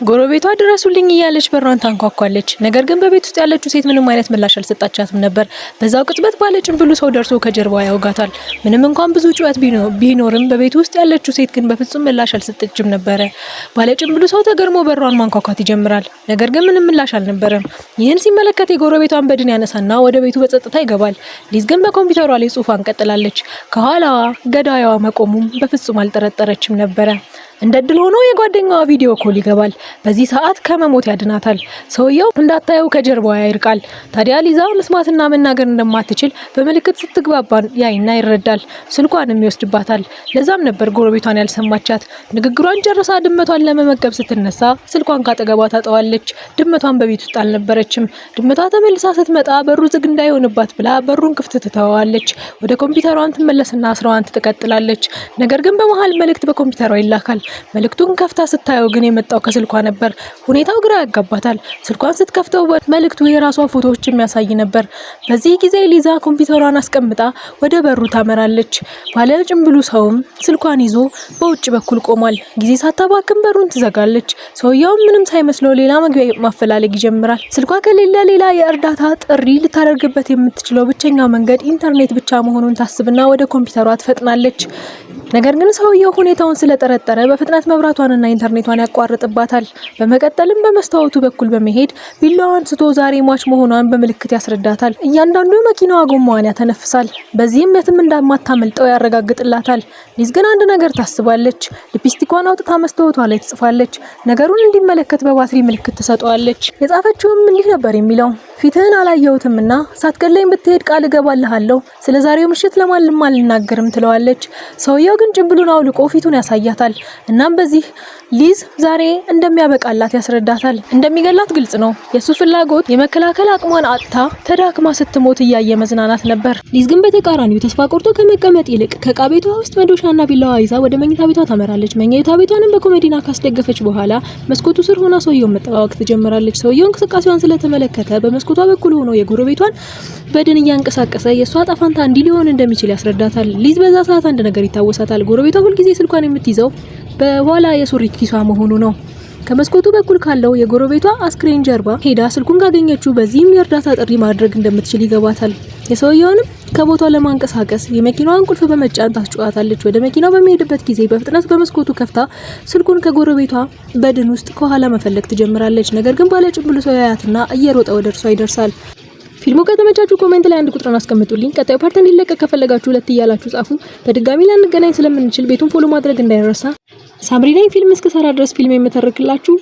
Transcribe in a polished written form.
ጎረቤቷ ድረሱልኝ እያለች በሯን ታንኳኳለች። ነገር ግን በቤት ውስጥ ያለችው ሴት ምንም አይነት ምላሽ አልሰጣቻትም ነበር። በዛው ቅጽበት ባለጭንብሉ ሰው ደርሶ ከጀርባዋ ያውጋታል። ምንም እንኳን ብዙ ጩኸት ቢኖርም በቤት ውስጥ ያለችው ሴት ግን በፍጹም ምላሽ አልሰጠችም ነበር። ባለጭንብሉ ሰው ተገርሞ በሯን ማንኳኳት ይጀምራል። ነገር ግን ምንም ምላሽ አልነበረም። ይህን ሲመለከት የጎረቤቷን በድን ያነሳና ወደ ቤቱ በጸጥታ ይገባል። ሊዝ ግን በኮምፒውተሯ ላይ ጽሑፏን ቀጥላለች። ከኋላዋ ገዳይዋ መቆሙም በፍጹም አልጠረጠረችም ነበር። እንደ ድል ሆኖ የጓደኛዋ ቪዲዮ ኮል ይገባል። በዚህ ሰዓት ከመሞት ያድናታል። ሰውየው እንዳታየው ከጀርባዋ ይርቃል። ታዲያ ሊዛ መስማትና መናገር እንደማትችል በምልክት ስትግባባን ያይና ይረዳል። ስልኳንም ይወስድባታል። ለዛም ነበር ጎረቤቷን ያልሰማቻት። ንግግሯን ጨርሳ ድመቷን ለመመገብ ስትነሳ ስልኳን ካጠገቧ ታጠዋለች። ድመቷን በቤት ውስጥ አልነበረችም። ድመቷ ተመልሳ ስትመጣ በሩ ዝግ እንዳይሆንባት ብላ በሩን ክፍት ትተዋለች። ወደ ኮምፒውተሯን ትመለስና ስራዋን ትቀጥላለች። ነገር ግን በመሃል መልእክት በኮምፒውተሯ ይላካል። መልእክቱን ከፍታ ስታየው ግን የመጣው ከስልኳ ነበር። ሁኔታው ግራ ያጋባታል። ስልኳን ስትከፍተው መልእክቱ የራሷ ፎቶዎች የሚያሳይ ነበር። በዚህ ጊዜ ሊዛ ኮምፒውተሯን አስቀምጣ ወደ በሩ ታመራለች። ባለ ጭንብሉ ሰውም ስልኳን ይዞ በውጭ በኩል ቆሟል። ጊዜ ሳታባክን በሩን ትዘጋለች። ሰውየው ምንም ሳይመስለው ሌላ መግቢያ ማፈላለግ ይጀምራል። ስልኳ ከሌለ ሌላ የእርዳታ ጥሪ ልታደርግበት የምትችለው ብቸኛው መንገድ ኢንተርኔት ብቻ መሆኑን ታስብና ወደ ኮምፒውተሯ ትፈጥናለች። ነገር ግን ሰውየው ሁኔታውን ስለጠረጠረ በፍጥነት መብራቷንና ኢንተርኔቷን ያቋርጥባታል። በመቀጠልም በመስታወቱ በኩል በመሄድ ቢላዋን አንስቶ ዛሬ ሟች መሆኗን በምልክት ያስረዳታል። እያንዳንዱ መኪናዋ ጎማዋን ያተነፍሳል። በዚህም የትም እንደማታመልጠው ያረጋግጥላታል። ሊዝ ግን አንድ ነገር ታስባለች። ሊፕስቲኳን አውጥታ መስታወቷ ላይ ትጽፋለች። ነገሩን እንዲመለከት በባትሪ ምልክት ትሰጠዋለች። የጻፈችውም እንዲህ ነበር የሚለው: ፊትህን አላየሁትምና ሳትገለኝ ብትሄድ ቃል እገባልሃለሁ። ስለ ዛሬው ምሽት ለማንም አልናገርም ትለዋለች። ሰውየው ግን ጭንብሉን አውልቆ ፊቱን ያሳያታል። እናም በዚህ ሊዝ ዛሬ እንደሚያበቃላት ያስረዳታል። እንደሚገላት ግልጽ ነው። የሱ ፍላጎት የመከላከል አቅሟን አጥታ ተዳክማ ስትሞት እያየ መዝናናት ነበር። ሊዝ ግን በተቃራኒው ተስፋ ቆርጦ ከመቀመጥ ይልቅ ከዕቃ ቤቷ ውስጥ መዶሻና ቢላዋ ይዛ ወደ መኝታ ቤቷ ታመራለች። መኝታ ቤቷንም በኮሜዲና ካስደገፈች በኋላ መስኮቱ ስር ሆና ሰውየውን መጠባበቅ ትጀምራለች። ሰውየው እንቅስቃሴዋን ስለተመለከተ በመስኮቷ በኩል ሆኖ የጎረቤቷን በድን እያንቀሳቀሰ የሷ ጣፋንታ እንዲህ ሊሆን እንደሚችል ያስረዳታል። ሊዝ በዛ ሰዓት አንድ ነገር ይታወሳታል። ጎረቤቷ ሁልጊዜ ስልኳን የምትይዘው በኋላ የሱሪ ኪሷ መሆኑ ነው። ከመስኮቱ በኩል ካለው የጎረቤቷ አስክሬን ጀርባ ሄዳ ስልኩን ካገኘችው በዚህም የእርዳታ ጥሪ ማድረግ እንደምትችል ይገባታል። የሰውየውንም ከቦታው ለማንቀሳቀስ የመኪናዋን ቁልፍ በመጫን ታስጨዋታለች። ወደ መኪናው በሚሄድበት ጊዜ በፍጥነት በመስኮቱ ከፍታ ስልኩን ከጎረቤቷ በድን ውስጥ ከኋላ መፈለግ ትጀምራለች። ነገር ግን ባለ ጭንብሉ ሰው ያያትና እየሮጠ ወደ እርሷ ይደርሳል። ፊልሙ ከተመቻችሁ ኮሜንት ላይ አንድ ቁጥርን አስቀምጡልኝ። ቀጣዩ ፓርት እንዲለቀቅ ከፈለጋችሁ 2 እያላችሁ ጻፉ። በድጋሚ ላንገናኝ ስለምንችል ቤቱን ፎሎ ማድረግ እንዳይረሳ። ሳምሪ ነኝ። ፊልም እስከሰራ ድረስ ፊልም የምተርክላችሁ